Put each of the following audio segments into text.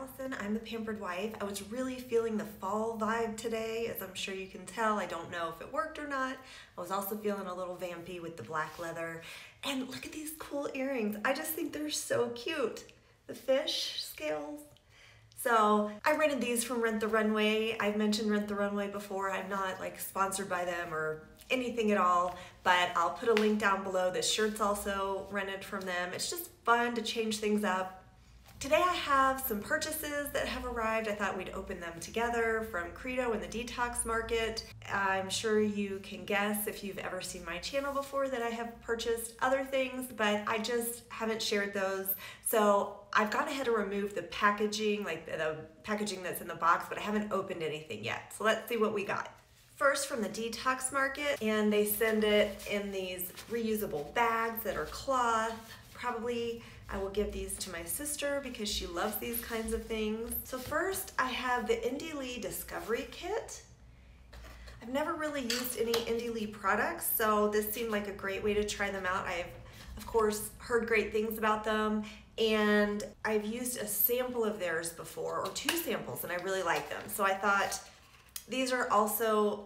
Allison. I'm the Pampered Wife. I was really feeling the fall vibe today, as I'm sure you can tell. I don't know if it worked or not. I was also feeling a little vampy with the black leather. And look at these cool earrings. I just think they're so cute. The fish scales. So I rented these from Rent the Runway. I've mentioned Rent the Runway before. I'm not like sponsored by them or anything at all, but I'll put a link down below. This shirt's also rented from them. It's just fun to change things up. Today I have some purchases that have arrived. I thought we'd open them together from Credo in the Detox market. I'm sure you can guess if you've ever seen my channel before that I have purchased other things, but I just haven't shared those. So I've gone ahead and removed the packaging, like the packaging that's in the box, but I haven't opened anything yet. So let's see what we got. First from the Detox market, and they send it in these reusable bags that are cloth. Probably I will give these to my sister because she loves these kinds of things. So first I have the Ilia Discovery Kit. I've never really used any Ilia products, so this seemed like a great way to try them out. I've of course heard great things about them, and I've used a sample of theirs before, or 2 samples, and I really like them. So I thought these are also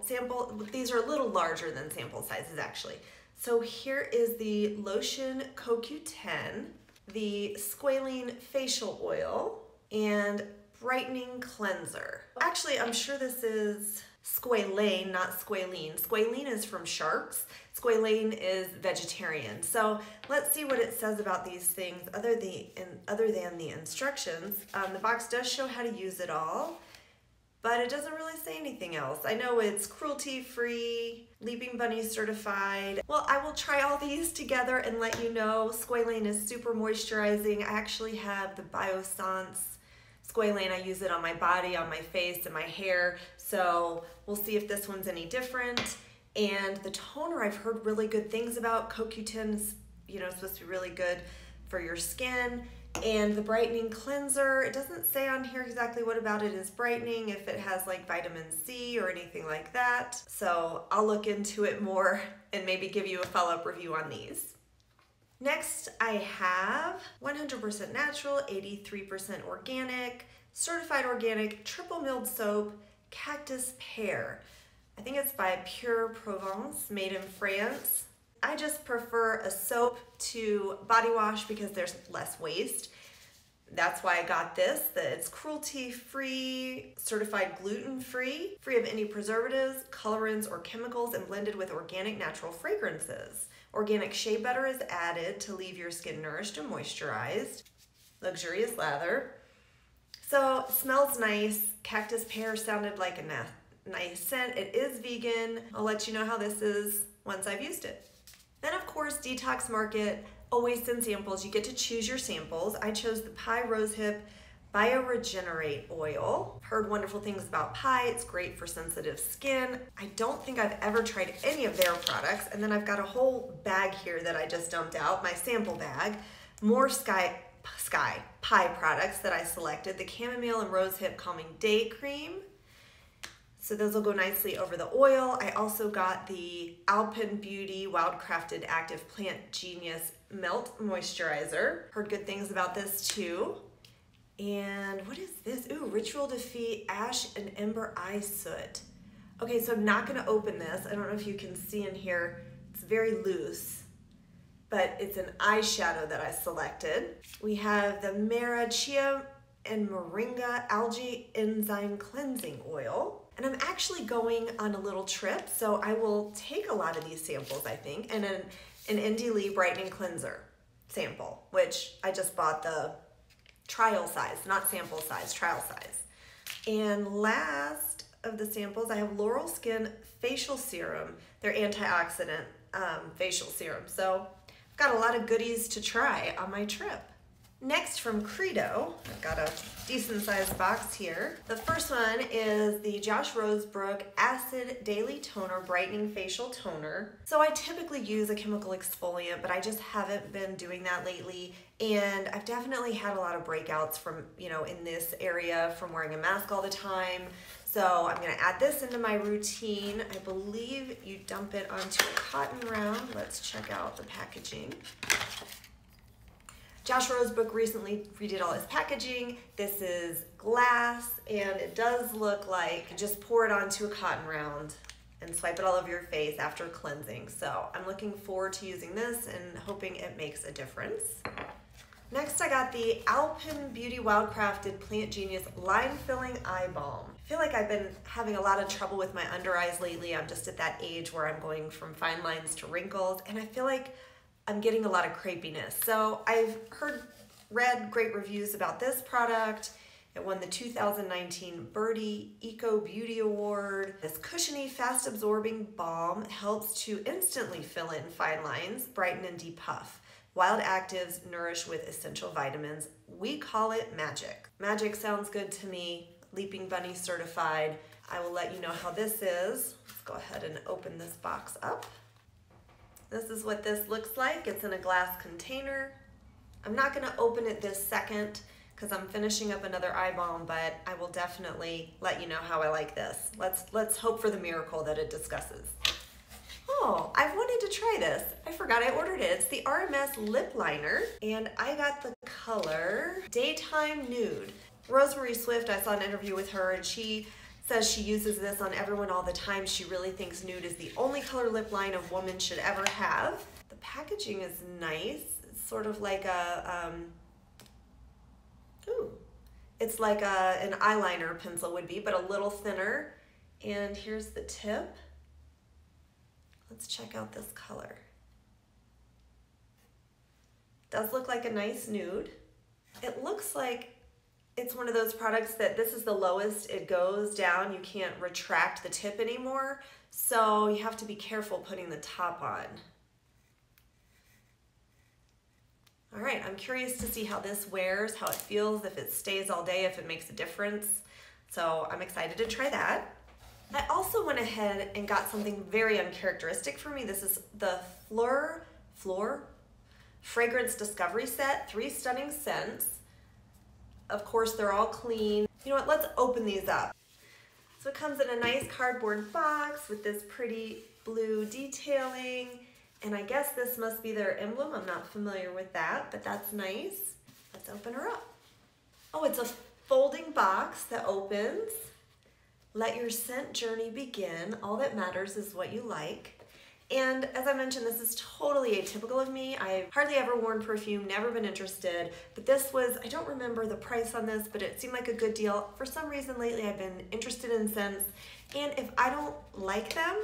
these are a little larger than sample sizes actually. So here is the Lotion CoQ10, the Squalene Facial Oil, and Brightening Cleanser. Actually, I'm sure this is squalane, not squalene. Squalene is from sharks. Squalane is vegetarian. So let's see what it says about these things other than the instructions. The box does show how to use it all, but it doesn't really say anything else. I know it's cruelty-free, Leaping Bunny certified. Well, I will try all these together and let you know. Squalane is super moisturizing. I actually have the Biossance Squalane. I use it on my body, on my face, and my hair. So we'll see if this one's any different. And the toner I've heard really good things about. CoQ10 is, supposed to be really good for your skin. And the Brightening Cleanser, it doesn't say on here exactly what about it is brightening, if it has like vitamin C or anything like that. So I'll look into it more and maybe give you a follow-up review on these. Next, I have 100% natural, 83% organic, certified organic, triple milled soap, Cactus Pear. I think it's by Pure Provence, made in France. I just prefer a soap to body wash because there's less waste. That's why I got this. That it's cruelty-free, certified gluten-free, free of any preservatives, colorants, or chemicals, and blended with organic natural fragrances. Organic shea butter is added to leave your skin nourished and moisturized. Luxurious lather. So it smells nice. Cactus Pear sounded like a nice scent. It is vegan. I'll let you know how this is once I've used it. Then of course, Detox Market always sends samples. You get to choose your samples. I chose the Pi Rosehip Bioregenerate Oil. Heard wonderful things about Pi. It's great for sensitive skin. I don't think I've ever tried any of their products. And then I've got a whole bag here that I just dumped out, my sample bag. More Pi products that I selected. The Chamomile and Rosehip Calming Day Cream. So those will go nicely over the oil. I also got the Alpyn Beauty Wildcrafted Active Plant Genius Melt Moisturizer. Heard good things about this too. And what is this? Ooh, Ritual Defeat Ash and Ember Eye Soot. Okay, so I'm not gonna open this. I don't know if you can see in here. It's very loose, but it's an eyeshadow that I selected. We have the Mara Chia and Moringa Algae Enzyme Cleansing Oil. And I'm actually going on a little trip, so I will take a lot of these samples, I think, and an Ilia Brightening Cleanser sample, which I just bought the trial size, not sample size, trial size. And last of the samples, I have Laurel Skin Facial Serum, their antioxidant facial serum. So I've got a lot of goodies to try on my trip. Next from Credo, I've got a decent sized box here. The first one is the Josh Rosebrook Acid Daily Toner Brightening Facial Toner. So I typically use a chemical exfoliant, but I just haven't been doing that lately. And I've definitely had a lot of breakouts from, in this area from wearing a mask all the time. So I'm gonna add this into my routine. I believe you dump it onto a cotton round. Let's check out the packaging. Josh Rosebrook recently redid all his packaging. This is glass, and it does look like you just pour it onto a cotton round and swipe it all over your face after cleansing. So I'm looking forward to using this and hoping it makes a difference. Next, I got the Alpyn Beauty Wildcrafted Plant Genius Line Filling Eye Balm. I feel like I've been having a lot of trouble with my under eyes lately. I'm just at that age where I'm going from fine lines to wrinkles, and I feel like I'm getting a lot of crepiness. So I've read great reviews about this product. It won the 2019 Birdie Eco Beauty Award. This cushiony, fast-absorbing balm helps to instantly fill in fine lines, brighten and depuff. Wild actives nourish with essential vitamins. We call it magic. Magic sounds good to me. Leaping Bunny certified. I will let you know how this is. Let's go ahead and open this box up. This is what this looks like. It's in a glass container. I'm not gonna open it this second because I'm finishing up another eye balm, but I will definitely let you know how I like this. Let's hope for the miracle that it discusses. Oh, I've wanted to try this. I forgot I ordered it. It's the Rms Lip Liner, and I got the color Daytime Nude. Rosemary Swift, I saw an interview with her, and she says she uses this on everyone all the time. She really thinks nude is the only color lip line a woman should ever have. The packaging is nice. It's sort of like a, it's like an eyeliner pencil would be, but a little thinner. And here's the tip. Let's check out this color. Does look like a nice nude. It looks like it's one of those products that this is the lowest it goes down. You can't retract the tip anymore, so you have to be careful putting the top on. All right, I'm curious to see how this wears, how it feels, if it stays all day, if it makes a difference. So I'm excited to try that. I also went ahead and got something very uncharacteristic for me. This is the Fleur Fragrance Discovery Set, 3 stunning scents. Of course, they're all clean. You know what, let's open these up. So it comes in a nice cardboard box with this pretty blue detailing. And I guess this must be their emblem. I'm not familiar with that, but that's nice. Let's open her up. Oh, it's a folding box that opens. Let your scent journey begin. All that matters is what you like. And as I mentioned, this is totally atypical of me. I've hardly ever worn perfume, never been interested, but this was, I don't remember the price on this, but it seemed like a good deal. For some reason lately, I've been interested in scents, and if I don't like them,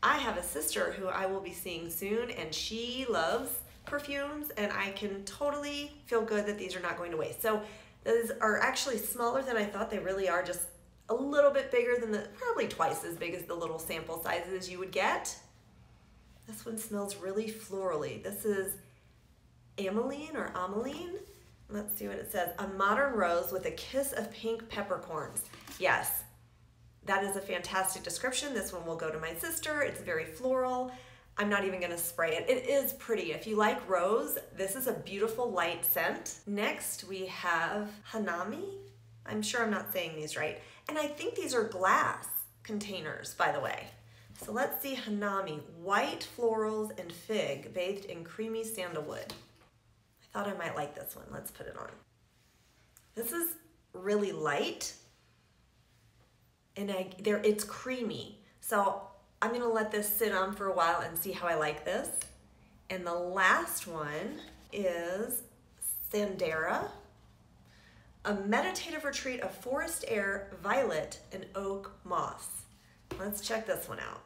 I have a sister who I will be seeing soon, and she loves perfumes, and I can totally feel good that these are not going to waste. So these are actually smaller than I thought. They really are, just a little bit bigger than probably twice as big as the little sample sizes you would get. This one smells really florally. This is Ameline or Ameline. Let's see what it says. A modern rose with a kiss of pink peppercorns. Yes, that is a fantastic description. This one will go to my sister. It's very floral. I'm not even gonna spray it. It is pretty. If you like rose, this is a beautiful light scent. Next, we have Hanami. I'm sure I'm not saying these right. And I think these are glass containers, by the way. So let's see Hanami, white florals and fig bathed in creamy sandalwood. I thought I might like this one. Let's put it on. This is really light and it's creamy. So I'm gonna let this sit on for a while and see how I like this. And the last one is Sandera, a meditative retreat of forest air, violet, and oak moss. Let's check this one out.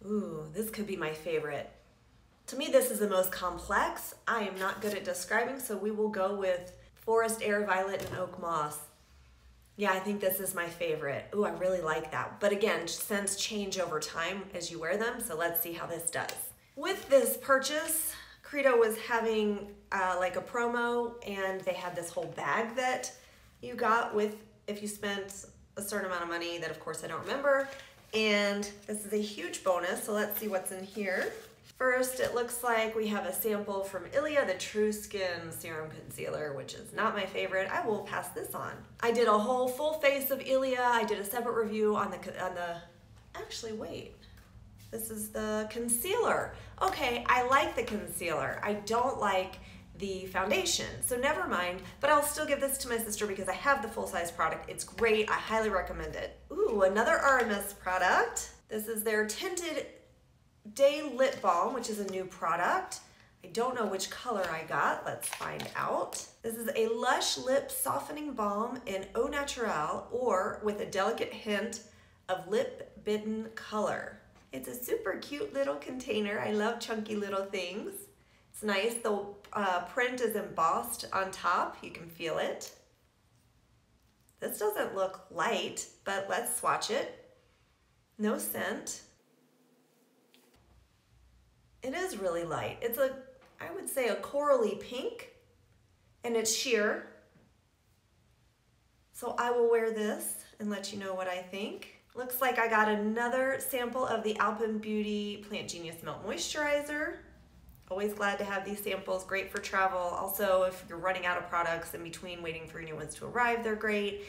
Ooh, this could be my favorite. To me, this is the most complex. I am not good at describing, so we will go with forest air, violet, and oak moss. Yeah, I think this is my favorite. Ooh, I really like that. But again, scents change over time as you wear them, so let's see how this does. With this purchase, Credo was having like a promo, and they had this whole bag that you got with, if you spent a certain amount of money that of course I don't remember. And this is a huge bonus, so let's see what's in here. First, it looks like we have a sample from Ilia, the True Skin Serum Concealer, which is not my favorite. I will pass this on. I did a whole full face of Ilia. I did a separate review on the, actually wait. This is the concealer. Okay, I like the concealer. I don't like the foundation. So never mind, but I'll still give this to my sister because I have the full-size product. It's great, I highly recommend it. Ooh, another RMS product. This is their Tinted Day Lip Balm, which is a new product. I don't know which color I got, let's find out. This is a Lush Lip Softening Balm in Au Naturel, or with a delicate hint of lip bitten color. It's a super cute little container. I love chunky little things. It's nice, the print is embossed on top, you can feel it. This doesn't look light, but let's swatch it. No scent. It is really light. It's I would say a corally pink, and it's sheer. So I will wear this and let you know what I think. Looks like I got another sample of the Alpyn Beauty Plant Genius Melt Moisturizer. Always glad to have these samples, great for travel. Also, if you're running out of products in between waiting for new ones to arrive, they're great.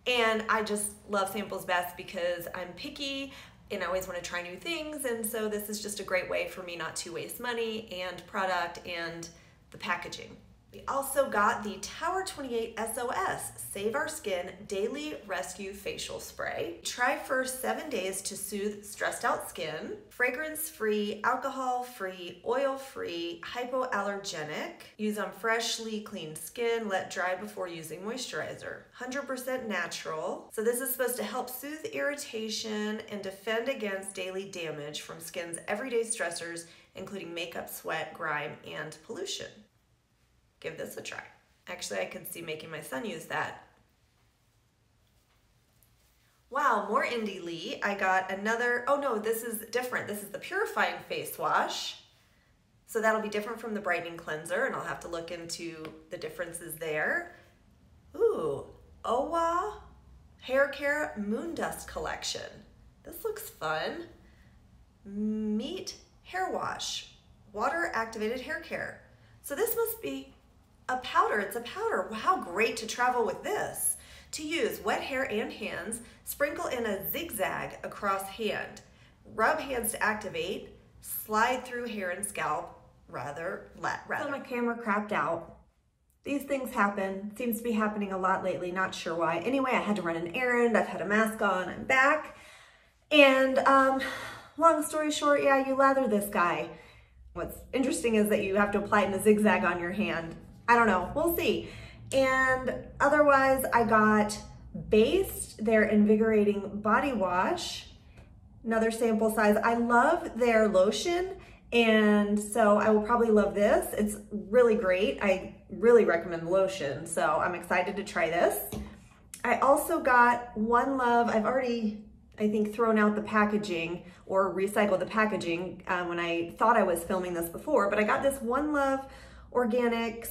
And I just love samples best because I'm picky and I always want to try new things. And so this is just a great way for me not to waste money and product and the packaging. We also got the Tower 28 SOS Save Our Skin Daily Rescue Facial Spray. Try first 7 days to soothe stressed out skin. Fragrance-free, alcohol-free, oil-free, hypoallergenic. Use on freshly cleaned skin. Let dry before using moisturizer. 100% natural. So this is supposed to help soothe irritation and defend against daily damage from skin's everyday stressors, including makeup, sweat, grime, and pollution. Give this a try. Actually, I could see making my son use that. Wow, more Indie Lee. I got another, oh no, this is different. This is the Purifying Face Wash. So that'll be different from the Brightening Cleanser, and I'll have to look into the differences there. Ooh, Owa Hair Care Moondust Collection. This looks fun. Meat Hair Wash, Water Activated Hair Care. So this must be a powder, it's a powder. How great to travel with this. To use wet hair and hands, sprinkle in a zigzag across hand. Rub hands to activate, slide through hair and scalp, rather. So my camera crapped out. These things happen, seems to be happening a lot lately, not sure why. Anyway, I had to run an errand, I've had a mask on, I'm back. And long story short, yeah, you lather this guy. What's interesting is that you have to apply it in a zigzag on your hand. I don't know, we'll see. And otherwise, I got Based, their Invigorating Body Wash, another sample size. I love their lotion, and so I will probably love this. It's really great. I really recommend the lotion, so I'm excited to try this. I also got One Love. I've already, I think, thrown out the packaging or recycled the packaging when I thought I was filming this before, but I got this One Love Organics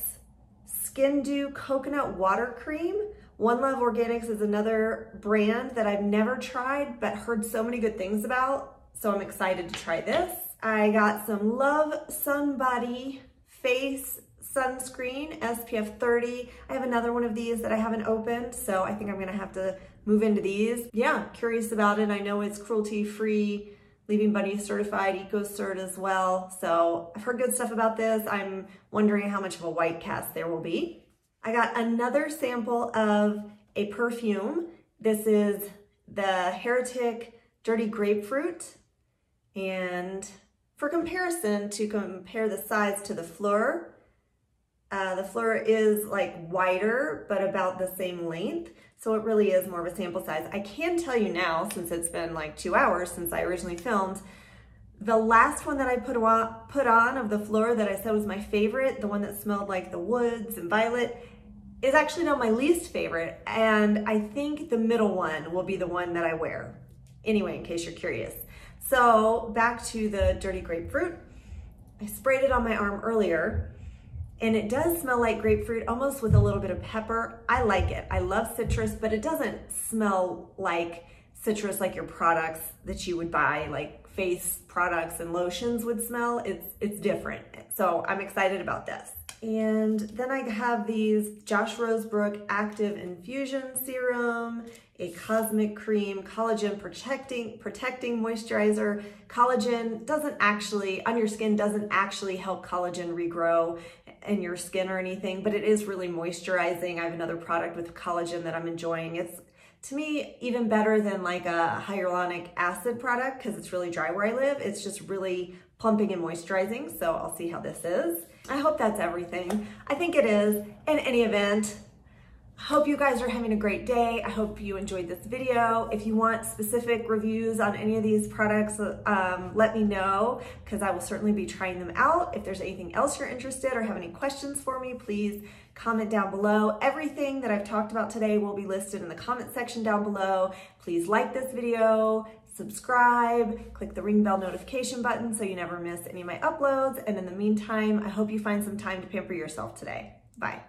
Skin Dew Coconut Water Cream. One Love Organics is another brand that I've never tried but heard so many good things about, so I'm excited to try this. I got some Love Sunbody Face Sunscreen, SPF 30. I have another one of these that I haven't opened, so I think I'm gonna have to move into these. Yeah, curious about it. I know it's cruelty-free, Leaving Buddy certified, EcoCert as well. So I've heard good stuff about this. I'm wondering how much of a white cast there will be. I got another sample of a perfume. This is the Heretic Dirty Grapefruit. And for comparison, to compare the size to the Fleur is like wider, but about the same length. So it really is more of a sample size. I can tell you now, since it's been like 2 hours since I originally filmed, the last one that I put on of the Fleur that I said was my favorite, the one that smelled like the woods and violet, is actually now my least favorite. And I think the middle one will be the one that I wear. Anyway, in case you're curious. So back to the Dirty Grapefruit. I sprayed it on my arm earlier, and it does smell like grapefruit, almost with a little bit of pepper. I like it. I love citrus, but it doesn't smell like citrus like your products that you would buy, like face products and lotions would smell. It's different. So I'm excited about this. And then I have these Josh Rosebrook Active Infusion Serum, a Cosmic Cream, Collagen Protecting Moisturizer. Collagen doesn't actually, on your skin, doesn't actually help collagen regrow in your skin or anything, but it is really moisturizing. I have another product with collagen that I'm enjoying. It's, to me, even better than like a hyaluronic acid product because it's really dry where I live. It's just really plumping and moisturizing, so I'll see how this is. I hope that's everything. I think it is. In any event, I hope you guys are having a great day. I hope you enjoyed this video. If you want specific reviews on any of these products, let me know because I will certainly be trying them out. If there's anything else you're interested or have any questions for me, please comment down below. Everything that I've talked about today will be listed in the comment section down below. Please like this video, subscribe, click the ring bell notification button so you never miss any of my uploads. And in the meantime, I hope you find some time to pamper yourself today. Bye.